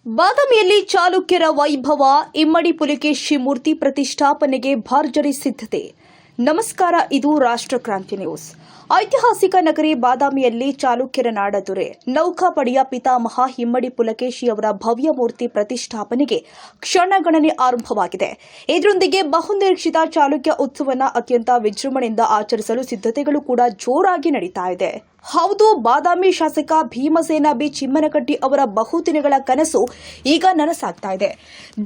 ಬಾದಾಮಿಯಲ್ಲಿ ಚಾಲುಕ್ಯರ ವೈಭವ, ಇಮ್ಮಡಿ ಪುಲಿಕೇಶಿ ಮೂರ್ತಿ ಪ್ರತಿಷ್ಠಾಪನೆಗೆ ಭರ್ಜರಿ ಸಿದ್ಧತೆ. ನಮಸ್ಕಾರ, ಇದು ರಾಷ್ಟ್ರಕ್ರಾಂತಿ ನ್ಯೂಸ್. ಐತಿಹಾಸಿಕ ನಗರಿ ಬಾದಾಮಿಯಲ್ಲಿ ಚಾಲುಕ್ಯರ ನಾಡದೊರೆ, ನೌಕಾಪಡೆಯ ಪಿತಾಮಹ ಇಮ್ಮಡಿ ಪುಲಕೇಶಿಯವರ ಭವ್ಯ ಮೂರ್ತಿ ಪ್ರತಿಷ್ಠಾಪನೆಗೆ ಕ್ಷಣಗಣನೆ ಆರಂಭವಾಗಿದೆ. ಇದರೊಂದಿಗೆ ಬಹುನಿರೀಕ್ಷಿತ ಚಾಲುಕ್ಯ ಉತ್ಸವವನ್ನು ಅತ್ಯಂತ ವಿಜೃಂಭಣೆಯಿಂದ ಆಚರಿಸಲು ಸಿದ್ಧತೆಗಳು ಕೂಡ ಜೋರಾಗಿ ನಡೀತಾ ಇದೆ. ಹೌದು, ಬಾದಾಮಿ ಶಾಸಕ ಭೀಮಸೇನ ಬಿ ಚಿಮ್ಮನಕಟ್ಟಿ ಅವರ ಬಹುದಿನಗಳ ಕನಸು ಈಗ ನನಸಾಗ್ತಾ ಇದೆ.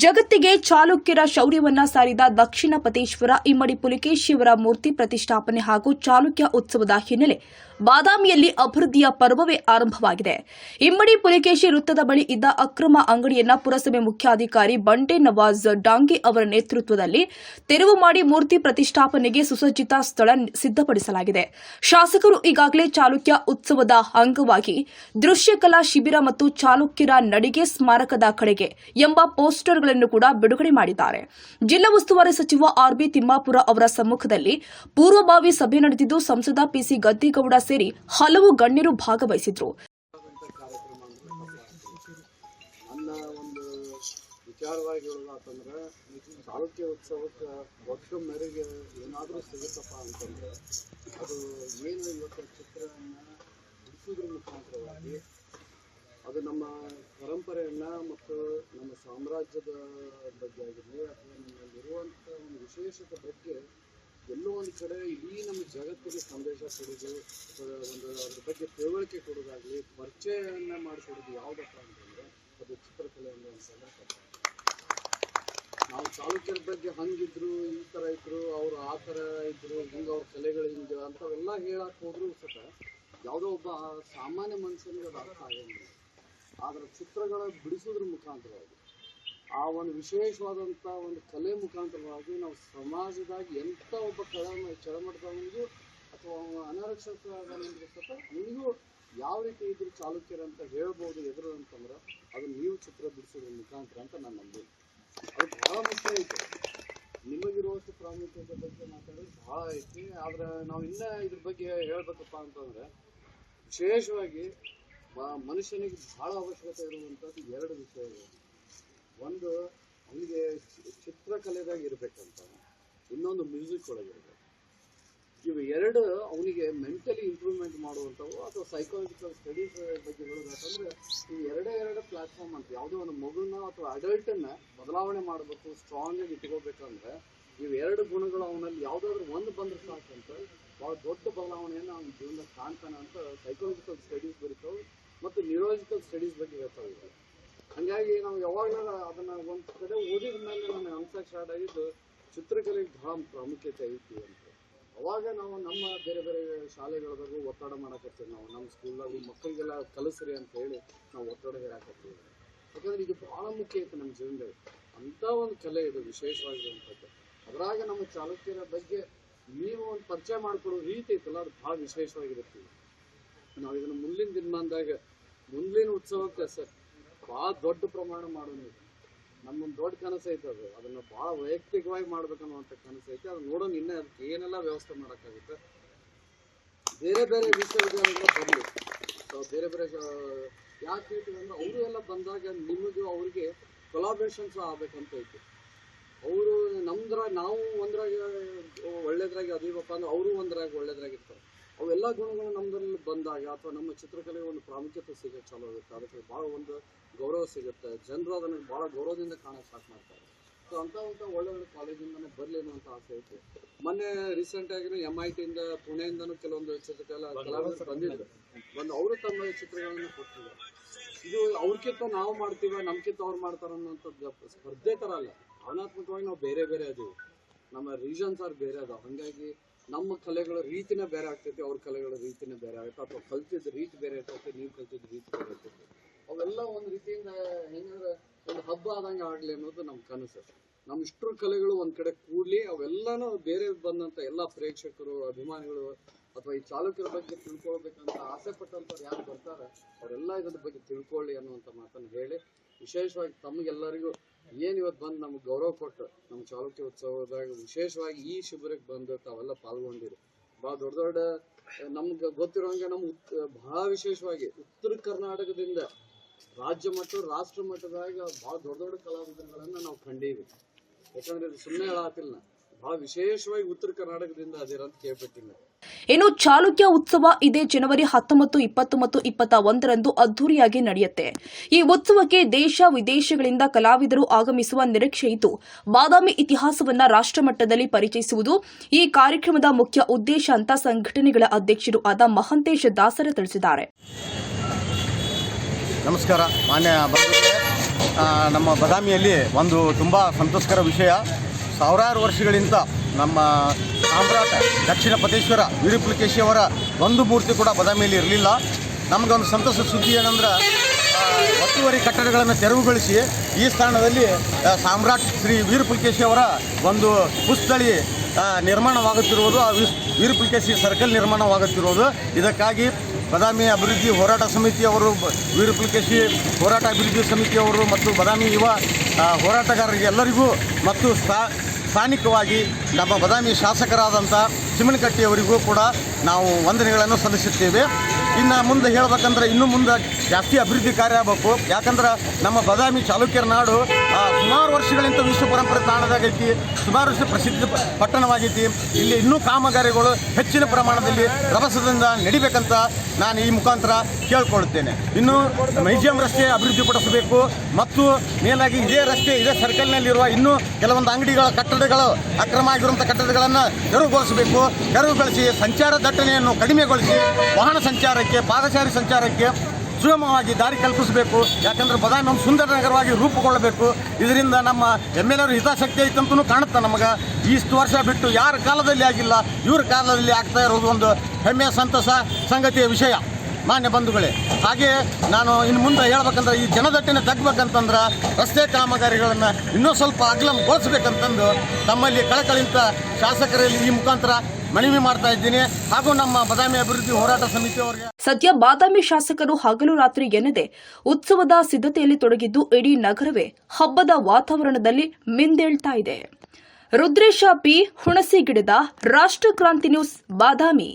ಜಗತ್ತಿಗೆ ಚಾಲುಕ್ಯರ ಶೌರ್ಯವನ್ನ ಸಾರಿದ ದಕ್ಷಿಣ ಪತೇಶ್ವರ ಇಮ್ಮಡಿ ಪುಲಿಕೇಶಿಯವರ ಮೂರ್ತಿ ಪ್ರತಿಷ್ಠಾಪನೆ ಹಾಗೂ ಚಾಲುಕ್ಯ ಉತ್ಸವದ ಹಿನ್ನೆಲೆ ಬಾದಾಮಿಯಲ್ಲಿ ಅಭಿವೃದ್ಧಿಯ ಪರ್ವವೇ ಆರಂಭವಾಗಿದೆ. ಇಮ್ಮಡಿ ಪುಲಿಕೇಶಿ ವೃತ್ತದ ಬಳಿ ಇದ್ದ ಅಕ್ರಮ ಅಂಗಡಿಯನ್ನ ಪುರಸಭೆ ಮುಖ್ಯಾಧಿಕಾರಿ ಬಂಡೆ ನವಾಜ್ ಡಾಂಗೆ ಅವರ ನೇತೃತ್ವದಲ್ಲಿ ತೆರವು ಮಾಡಿ ಮೂರ್ತಿ ಪ್ರತಿಷ್ಠಾಪನೆಗೆ ಸುಸಜ್ಜಿತ ಸ್ಥಳ ಸಿದ್ಧಪಡಿಸಲಾಗಿದೆ. ಶಾಸಕರು ಈಗಾಗಲೇ ಚಾಲುಕ್ಯ ಉತ್ಸವದ ಅಂಗವಾಗಿ ದೃಶ್ಯಕಲಾ ಶಿಬಿರ ಮತ್ತು ಚಾಲುಕ್ಯರ ನಡಿಗೆ ಸ್ಮಾರಕದ ಕಡೆಗೆ ಎಂಬ ಪೋಸ್ಟರ್ಗಳನ್ನು ಕೂಡ ಬಿಡುಗಡೆ ಮಾಡಿದ್ದಾರೆ. ಜಿಲ್ಲಾ ಉಸ್ತುವಾರಿ ಸಚಿವ ಆರ್.ಬಿ. ತಿಮ್ಮಾಪುರ ಅವರ ಸಮ್ಮುಖದಲ್ಲಿ ಪೂರ್ವಭಾವಿ ಸಭೆ ನಡೆದಿದ್ದು, ಸಂಸದ ಪಿಸಿ ಗದ್ದಿಗೌಡ ಸೇರಿ ಹಲವು ಗಣ್ಯರು ಭಾಗವಹಿಸಿದ್ರು. ನನ್ನ ಒಂದು ವಿಚಾರವಾಗಿ ಹೇಳೋದಾತಂದ್ರೆ, ಚಾಲುಕ್ಯ ಉತ್ಸವಕ್ಕೆ ಒಟ್ಟು ಮೇರೆಗೆ ಏನಾದರೂ ಸಿಗುತ್ತಪ್ಪ ಅಂತಂದ್ರೆ ಅದು ಏನು ಇವತ್ತು ಚಿತ್ರವನ್ನು ಬಿಡಿಸೋದ್ರ ಮುಖಾಂತರವಾಗಿ ಅದು ನಮ್ಮ ಪರಂಪರೆಯನ್ನು ಮತ್ತು ನಮ್ಮ ಸಾಮ್ರಾಜ್ಯದ ಬಗ್ಗೆ ಆಗಿರಲಿ ಅಥವಾ ನಮ್ಮಲ್ಲಿರುವಂಥ ಒಂದು ವಿಶೇಷತೆ ಬಗ್ಗೆ ಎಲ್ಲೋ ಒಂದು ಕಡೆ ಇಡೀ ನಮ್ಮ ಜಗತ್ತಿಗೆ ಸಂದೇಶ ಕೊಡೋದು, ಒಂದು ಅದ್ರ ಬಗ್ಗೆ ತಿಳುವಳಿಕೆ ಕೊಡೋದಾಗಲಿ, ಪರಿಚಯವನ್ನು ಮಾಡಿಕೊಡೋದು ಯಾವುದಪ್ಪ ಅಂತಂದರೆ ಅದು ಚಿತ್ರಕಲೆ ಅಂತ. ನಾವು ಚಾಲುಕ್ಯರ ಬಗ್ಗೆ ಹಂಗಿದ್ರು, ಈ ಥರ ಇದ್ರು, ಅವರು ಆ ಥರ ಇದ್ರು, ಹಿಂಗೆ ಅವ್ರ ಕಲೆಗಳು ಹಿಂಗೆ ಅಂಥವೆಲ್ಲ ಹೇಳಕ್ಕೆ ಹೋದ್ರೂ ಸತ ಯಾವುದೋ ಒಬ್ಬ ಸಾಮಾನ್ಯ ಮನುಷ್ಯನಿಗೆ ಅದು ಅರ್ಥ ಆಗೋಂಗಿಲ್ಲ. ಆದರೆ ಚಿತ್ರಗಳ ಬಿಡಿಸೋದ್ರ ಮುಖಾಂತರವಾಗಿ ಆ ಒಂದು ವಿಶೇಷವಾದಂಥ ಒಂದು ಕಲೆ ಮುಖಾಂತರವಾಗಿ ನಾವು ಸಮಾಜದಾಗಿ ಎಂಥ ಒಬ್ಬ ಕೆಳಮಟ್ಟದವನಿಗೂ ಅಥವಾ ಅನಕ್ಷರಸ್ಥನಿಗೂ ಸತ ಅವನಿಗೂ ಯಾವ ರೀತಿ ಇದ್ರು ಚಾಲುಕ್ಯರಂತ ಹೇಳ್ಬೋದು ಎದುರು ಅಂತಂದ್ರೆ ಅದು ನೀವು ಚಿತ್ರ ಬಿಡಿಸೋದ್ರ ಮುಖಾಂತರ ಅಂತ ನಾನು ನಂಬಿದ್ದೀನಿ. ಅದು ಭಾಳ ಮುಖ್ಯ ಐತೆ. ನಿಮಗಿರುವಷ್ಟು ಪ್ರಾಮುಖ್ಯತೆ ಬಗ್ಗೆ ಮಾತಾಡೋದು ಭಾಳ ಐತಿ. ಆದರೆ ನಾವು ಇನ್ನೂ ಇದ್ರ ಬಗ್ಗೆ ಹೇಳ್ಬೇಕಪ್ಪ ಅಂತಂದರೆ ವಿಶೇಷವಾಗಿ ಮನುಷ್ಯನಿಗೆ ಭಾಳ ಅವಶ್ಯಕತೆ ಇರುವಂಥದ್ದು ಎರಡು ವಿಷಯಗಳು. ಒಂದು, ಅವನಿಗೆ ಚಿತ್ರಕಲೆದಾಗ ಇರಬೇಕಂತ, ಇನ್ನೊಂದು ಮ್ಯೂಸಿಕ್ ಒಳಗಿರಬೇಕು. ಇವು ಎರಡು ಅವನಿಗೆ ಮೆಂಟಲಿ ಇಂಪ್ರೂವ್ಮೆಂಟ್ ಮಾಡುವಂಥವು ಅಥವಾ ಸೈಕಾಲಜಿಕಲ್ ಸ್ಟಡೀಸ್ ಬಗ್ಗೆ ಹೇಳೋದಾಕಂದ್ರೆ ಈ ಎರಡು ಪ್ಲಾಟ್ಫಾರ್ಮ್ ಅಂತ. ಯಾವುದೋ ಒಂದು ಮಗುನ ಅಥವಾ ಅಡಲ್ಟನ್ನು ಬದಲಾವಣೆ ಮಾಡಬೇಕು, ಸ್ಟ್ರಾಂಗ್ ಆಗಿ ಇಟ್ಕೋಬೇಕಂದ್ರೆ ಇವು ಎರಡು ಗುಣಗಳು ಅವನಲ್ಲಿ ಯಾವುದಾದ್ರೂ ಒಂದು ಬಂದ್ರೆ ಸಾಕಂತ ಭಾಳ ದೊಡ್ಡ ಬದಲಾವಣೆಯನ್ನು ಅವನ ಜೀವನದಲ್ಲಿ ಕಾಣ್ತಾನೆ ಅಂತ ಸೈಕಾಲಜಿಕಲ್ ಸ್ಟಡೀಸ್ ಬರೀತಾವೆ ಮತ್ತು ನ್ಯೂರಾಲಜಿಕಲ್ ಸ್ಟಡೀಸ್ ಬಗ್ಗೆ ಹೇಳ್ತಾವೆ. ಹಾಗಾಗಿ ನಾವು ಯಾವಾಗಲೂ ಅದನ್ನು ಒಂದು ಕಡೆ ಓದಿದ ಮೇಲೆ ನನಗೆ ಅನ್ಸಕ್ಕೆ ಸ್ಟಾರ್ಟ್ ಆಗಿದ್ದು ಚಿತ್ರಕಲೆಗೆ ಭಾಳ ಪ್ರಾಮುಖ್ಯತೆ ಐತಿ ಅಂತ. ಅವಾಗ ನಾವು ನಮ್ಮ ಬೇರೆ ಬೇರೆ ಶಾಲೆಗಳದಾಗೂ ಒತ್ತಡ ಮಾಡಕತ್ತೀವಿ. ನಾವು ನಮ್ಮ ಸ್ಕೂಲ್ದಾಗೂ ಮಕ್ಕಳಿಗೆಲ್ಲ ಕಲಿಸ್ರಿ ಅಂತ ಹೇಳಿ ನಾವು ಒತ್ತಡ ಹೇಳಕತ್ತೀವಿ. ಯಾಕಂದ್ರೆ ಇದು ಭಾಳ ಮುಖ್ಯ ಐತೆ ನಮ್ಮ ಜೀವನದಲ್ಲಿ. ಅಂಥ ಒಂದು ಕಲೆ ಇದು ವಿಶೇಷವಾಗಿರುವಂಥದ್ದು. ಅದರಾಗ ನಮ್ಮ ಚಾಲುಕ್ಯರ ಬಗ್ಗೆ ನೀವು ಒಂದು ಪರಿಚಯ ಮಾಡಿಕೊಡೋ ರೀತಿ ಐತಲ್ಲ, ಅದು ಭಾಳ ವಿಶೇಷವಾಗಿರುತ್ತೆ. ನಾವು ಇದನ್ನು ಮುಂದಿನ ದಿನಮಾನದಾಗ ಮುಂದಿನ ಉತ್ಸವಕ್ಕೆ ಸರ್ ಭಾಳ ದೊಡ್ಡ ಪ್ರಮಾಣ ಮಾಡೋದು ನಮ್ಮೊಂದು ದೊಡ್ಡ ಕನಸು ಐತೆ. ಅದನ್ನು ಭಾಳ ವೈಯಕ್ತಿಕವಾಗಿ ಮಾಡ್ಬೇಕನ್ನುವಂಥ ಕನಸು ಐತೆ. ಅದು ನೋಡೋಣ ಇನ್ನೂ ಅದಕ್ಕೆ ಏನೆಲ್ಲ ವ್ಯವಸ್ಥೆ ಮಾಡೋಕ್ಕಾಗುತ್ತೆ. ಬೇರೆ ಬೇರೆ ವಿಶ್ವವಿದ್ಯಾಲಯಗಳ ಬರಲಿ, ಬೇರೆ ಬೇರೆ ಯಾಕೆ ಹೇಳ್ತೀವಿ ಅವರು ಎಲ್ಲ ಬಂದಾಗ ನಿಮಗೂ ಅವ್ರಿಗೆ ಕೊಲಾಬ್ರೇಷನ್ಸ್ ಆಗ್ಬೇಕಂತ ಐತಿ. ಅವರು ನಮ್ದ್ರಾಗ ನಾವು ಒಂದ್ರಾಗ ಒಳ್ಳೇದ್ರಾಗಿ ಅದೀವಪ್ಪ ಅಂದ್ರೆ ಅವರು ಒಂದ್ರಾಗ ಒಳ್ಳೇದ್ರಾಗಿರ್ತಾರೆ. ಅವೆಲ್ಲ ಗುಣಗಳು ನಮ್ಮದ್ರಲ್ಲಿ ಬಂದಾಗ ಅಥವಾ ನಮ್ಮ ಚಿತ್ರಕಲೆಗೆ ಒಂದು ಪ್ರಾಮುಖ್ಯತೆ ಸಿಗೋಕ್ಕೆ ಚಾಲೂ ಆಗುತ್ತೆ. ಅದಕ್ಕೆ ಭಾಳ ಒಂದು ಗೌರವ ಸಿಗುತ್ತೆ. ಜನರು ಅದನ್ನು ಭಾಳ ಗೌರವದಿಂದ ಕಾಣೋಕ್ಕೆ ಸ್ಟಾರ್ಟ್ ಮಾಡ್ತಾರೆ. ಸೊ ಅಂಥ ಒಳ್ಳೆ ಕಾಲೇಜಿಂದನೇ ಬರಲಿ ಅನ್ನುವಂಥ ಆಸೆ ಐತೆ. ಮೊನ್ನೆ ರೀಸೆಂಟಾಗಿ MIT ಪುಣೆಯಿಂದನೂ ಕೆಲವೊಂದು ಕಲಾವಿದರು ಬಂದಿದ್ರು. ಅವರು ತಮ್ಮ ಚಿತ್ರಗಳನ್ನು ಕೊಡ್ತಿದ್ದಾರೆ. ಇದು ಅವ್ರಿಗಿಂತ ನಾವು ಮಾಡ್ತೀವ, ನಮ್ಗಿಂತ ಅವ್ರು ಮಾಡ್ತಾರೆ ಅನ್ನೋಂಥದ್ದು ಸ್ಪರ್ಧೆ ಥರ ಅಲ್ಲ. ಭಾವನಾತ್ಮಕವಾಗಿ ನಾವು ಬೇರೆ ಬೇರೆ ಅದೀವಿ. ನಮ್ಮ ರೀಜನ್ಸ್ ಆರ್ ಬೇರೆ ಅದಾವ. ಹಾಗಾಗಿ ನಮ್ಮ ಕಲೆಗಳ ರೀತಿನೇ ಬೇರೆ ಆಗ್ತೈತಿ, ಅವ್ರ ಕಲೆಗಳ ರೀತಿನೇ ಬೇರೆ ಆಗುತ್ತೆ. ಅಥವಾ ಕಲ್ತಿದ್ದ ರೀತಿ ಬೇರೆ ಇರ್ತೈತಿ, ನೀವು ಕಲ್ತಿದ್ದ ರೀತಿ ಬೇರೆ ಇರ್ತೈತಿ. ಅವೆಲ್ಲ ಒಂದು ರೀತಿಯಿಂದ ಹೆಂಗಂದ್ರೆ ಒಂದು ಹಬ್ಬ ಆದಂಗೆ ಆಗಲಿ ಅನ್ನೋದು ನಮ್ಮ ಕನಸು. ನಮ್ಮ ಇಷ್ಟರ ಕಲೆಗಳು ಒಂದು ಕಡೆ ಕೂಡಲಿ, ಅವೆಲ್ಲನೂ ಬೇರೆ ಬಂದಂಥ ಎಲ್ಲ ಪ್ರೇಕ್ಷಕರು, ಅಭಿಮಾನಿಗಳು ಅಥವಾ ಈ ಚಾಲುಕ್ಯರ ಬಗ್ಗೆ ತಿಳ್ಕೊಳ್ಬೇಕಂತ ಆಸೆ ಪಟ್ಟಂಥವ್ರು ಯಾರು ಬರ್ತಾರೆ ಅವರೆಲ್ಲ ಇದ್ರ ಬಗ್ಗೆ ತಿಳ್ಕೊಳ್ಳಿ ಅನ್ನುವಂಥ ಮಾತನ್ನು ಹೇಳಿ, ವಿಶೇಷವಾಗಿ ತಮಗೆಲ್ಲರಿಗೂ ಏನು ಇವತ್ತು ಬಂದು ನಮ್ಗೆ ಗೌರವ ಕೊಟ್ಟು ನಮ್ಮ ಚಾಲುಕ್ಯ ಉತ್ಸವದಾಗ ವಿಶೇಷವಾಗಿ ಈ ಶಿಬಿರಕ್ಕೆ ಬಂದು ತಾವೆಲ್ಲ ಪಾಲ್ಗೊಂಡಿರಿ. ಭಾಳ ದೊಡ್ಡ ನಮ್ಗೆ ಗೊತ್ತಿರೋಂಗೆ ನಮ್ಮ ಭಾಳ ವಿಶೇಷವಾಗಿ ಉತ್ತರ ಕರ್ನಾಟಕದಿಂದ ರಾಜ್ಯ ಮಟ್ಟ ರಾಷ್ಟ್ರ ಮಟ್ಟದಾಗ ಭಾಳ ದೊಡ್ಡ ದೊಡ್ಡ ಕಲಾವಿದರುಗಳನ್ನು ನಾವು ಕಂಡೀವಿ. ಯಾಕಂದ್ರೆ ಇದು ಸುಮ್ಮನೆ ಹೇಳತ್ತಿಲ್ಲ, ಭಾಳ ವಿಶೇಷವಾಗಿ ಉತ್ತರ ಕರ್ನಾಟಕದಿಂದ ಅದಿರಂತ ಕೇಳ್ಬಿಟ್ಟಿಲ್ಲ. ಇನ್ನು ಚಾಲುಕ್ಯ ಉತ್ಸವ ಇದೇ ಜನವರಿ 19, 20 ಮತ್ತು 21ರಂದು ಅದ್ದೂರಿಯಾಗಿ ನಡೆಯುತ್ತೆ. ಈ ಉತ್ಸವಕ್ಕೆ ದೇಶ ವಿದೇಶಗಳಿಂದ ಕಲಾವಿದರು ಆಗಮಿಸುವ ನಿರೀಕ್ಷೆ ಇದ್ದು, ಬಾದಾಮಿ ಇತಿಹಾಸವನ್ನ ರಾಷ್ಟ್ರಮಟ್ಟದಲ್ಲಿ ಪರಿಚಯಿಸುವುದು ಈ ಕಾರ್ಯಕ್ರಮದ ಮುಖ್ಯ ಉದ್ದೇಶ ಅಂತ ಸಂಘಟನೆಗಳ ಅಧ್ಯಕ್ಷರು ಆದ ಮಹಂತೇಶ ದಾಸರ ತಿಳಿಸಿದ್ದಾರೆ. ನಮಸ್ಕಾರ ಮಾನ್ಯ ಬಂಧುಗಳೇ, ನಮ್ಮ ಬಾದಾಮಿಯಲ್ಲಿ ಒಂದು ತುಂಬ ಸಂತೋಷಕರ ವಿಷಯ. ಸಾವಿರಾರು ವರ್ಷಗಳಿಂದ ನಮ್ಮ ಸಾಮ್ರಾಟ ದಕ್ಷಿಣ ಪತೇಶ್ವರ ವೀರಪುಲಿಕೇಶಿ ಅವರ ಒಂದು ಮೂರ್ತಿ ಕೂಡ ಬಾದಾಮಿಯಲ್ಲಿ ಇರಲಿಲ್ಲ. ನಮಗೊಂದು ಸಂತೋಷ ಸುದ್ದಿ ಏನಂದ್ರೆ, ಒತ್ತುವರಿ ಕಟ್ಟಡಗಳನ್ನು ತೆರವುಗೊಳಿಸಿ ಈ ಸ್ಥಾನದಲ್ಲಿ ಸಾಮ್ರಾಟ್ ಶ್ರೀ ವೀರಪುಲಿಕೇಶಿ ಅವರ ಒಂದು ಪುಸ್ತಳಿ ನಿರ್ಮಾಣವಾಗುತ್ತಿರುವುದು, ವೀರಪುಲಿಕೇಶಿ ಸರ್ಕಲ್ ನಿರ್ಮಾಣವಾಗುತ್ತಿರುವುದು. ಇದಕ್ಕಾಗಿ ಬಾದಾಮಿ ಅಭಿವೃದ್ಧಿ ಹೋರಾಟ ಸಮಿತಿಯವರು, ವೀರಪುಲಿಕೇಶಿ ಹೋರಾಟ ಅಭಿವೃದ್ಧಿ ಸಮಿತಿಯವರು ಮತ್ತು ಬಾದಾಮಿ ಯುವ ಹೋರಾಟಗಾರರಿಗೆ ಎಲ್ಲರಿಗೂ ಮತ್ತು ಸ್ಥಾನಿಕವಾಗಿ ನಮ್ಮ ಬಾದಾಮಿ ಶಾಸಕರಾದಂಥ ಚಿಮನಕಟ್ಟಿಯವರಿಗೂ ಕೂಡ ನಾವು ವಂದನೆಗಳನ್ನು ಸಲ್ಲಿಸುತ್ತೇವೆ. ಇನ್ನು ಮುಂದೆ ಹೇಳಬೇಕಂದ್ರೆ ಇನ್ನೂ ಮುಂದೆ ಜಾಸ್ತಿ ಅಭಿವೃದ್ಧಿ ಕಾರ್ಯ ಆಗಬೇಕು. ಯಾಕಂದ್ರೆ ನಮ್ಮ ಬಾದಾಮಿ ಚಾಲುಕ್ಯರ ನಾಡು ಸುಮಾರು ವರ್ಷಗಳಿಂದ ವಿಶ್ವ ಪರಂಪರೆ ತಾಣದಾಗೈತಿ, ಸುಮಾರು ವರ್ಷ ಪ್ರಸಿದ್ಧ ಪಟ್ಟಣವಾಗೈತಿ. ಇಲ್ಲಿ ಇನ್ನೂ ಕಾಮಗಾರಿಗಳು ಹೆಚ್ಚಿನ ಪ್ರಮಾಣದಲ್ಲಿ ರಭಸದಿಂದ ನಡಿಬೇಕಂತ ನಾನು ಈ ಮುಖಾಂತರ ಕೇಳ್ಕೊಳ್ತೇನೆ. ಇನ್ನು ಮ್ಯೂಸಿಯಂ ರಸ್ತೆ ಅಭಿವೃದ್ಧಿಪಡಿಸಬೇಕು ಮತ್ತು ಮೇಲಾಗಿ ಇದೇ ರಸ್ತೆ, ಇದೇ ಸರ್ಕಲ್ನಲ್ಲಿರುವ ಇನ್ನೂ ಕೆಲವೊಂದು ಅಂಗಡಿಗಳ ಕಟ್ಟಡಗಳು, ಅಕ್ರಮ ಆಗಿರುವಂಥ ಕಟ್ಟಡಗಳನ್ನು ತೆರವುಗೊಳಿಸಬೇಕು. ತೆರವುಗೊಳಿಸಿ ಸಂಚಾರ ದಟ್ಟಣೆಯನ್ನು ಕಡಿಮೆಗೊಳಿಸಿ ವಾಹನ ಸಂಚಾರಕ್ಕೆ, ಪಾದಚಾರಿ ಸಂಚಾರಕ್ಕೆ ಸುಗಮವಾಗಿ ದಾರಿ ಕಲ್ಪಿಸಬೇಕು. ಯಾಕಂದರೆ ಬಾದಾಮಿ ಒಂದು ಸುಂದರ ನಗರವಾಗಿ ರೂಪುಗೊಳ್ಳಬೇಕು. ಇದರಿಂದ ನಮ್ಮ MLA ಹಿತಾಸಕ್ತಿ ಐತಂತೂ ಕಾಣುತ್ತೆ ನಮಗೆ. ಇಷ್ಟು ವರ್ಷ ಬಿಟ್ಟು ಯಾರ ಕಾಲದಲ್ಲಿ ಆಗಿಲ್ಲ, ಇವ್ರ ಕಾಲದಲ್ಲಿ ಆಗ್ತಾ ಇರೋದು ಒಂದು ಹೆಮ್ಮೆಯ ಸಂತಸ ಸಂಗತಿಯ ವಿಷಯ ಮಾನ್ಯ ಬಂಧುಗಳೇ. ಹಾಗೆ ನಾನು ಇನ್ನು ಮುಂದೆ ಹೇಳ್ಬೇಕಂದ್ರೆ, ಈ ಜನದಟ್ಟಣೆ ತಗ್ಬೇಕಂತಂದ್ರೆ ರಸ್ತೆ ಕಾಮಗಾರಿಗಳನ್ನು ಇನ್ನೂ ಸ್ವಲ್ಪ ಅಗಲಗೊಳಿಸ್ಬೇಕಂತಂದು ತಮ್ಮಲ್ಲಿ ಕಳಕಳಿಂತ ಶಾಸಕರಲ್ಲಿ ಈ ಮುಖಾಂತರ ಮನವಿ ಮಾಡ್ತಾ ಇದ್ದೀನಿ. ಹಾಗೂ ನಮ್ಮ ಬಾದಾಮಿ ಅಭಿವೃದ್ಧಿ ಹೋರಾಟ ಸಮಿತಿಯವರಿಗೆ ಸದ್ಯ ಬಾದಾಮಿ ಶಾಸಕರು ಹಗಲು ರಾತ್ರಿ ಎನ್ನದೆ ಉತ್ಸವದ ಸಿದ್ಧತೆಯಲ್ಲಿ ತೊಡಗಿದ್ದು, ಇಡೀ ನಗರವೇ ಹಬ್ಬದ ವಾತಾವರಣದಲ್ಲಿ ಮಿಂದೇಳ್ತಾ ಇದೆ. ರುದ್ರೇಶ ಪಿ, ಹುಣಸಿಗಿಡದ, ರಾಷ್ಟ್ರಕ್ರಾಂತಿ ನ್ಯೂಸ್, ಬಾದಾಮಿ.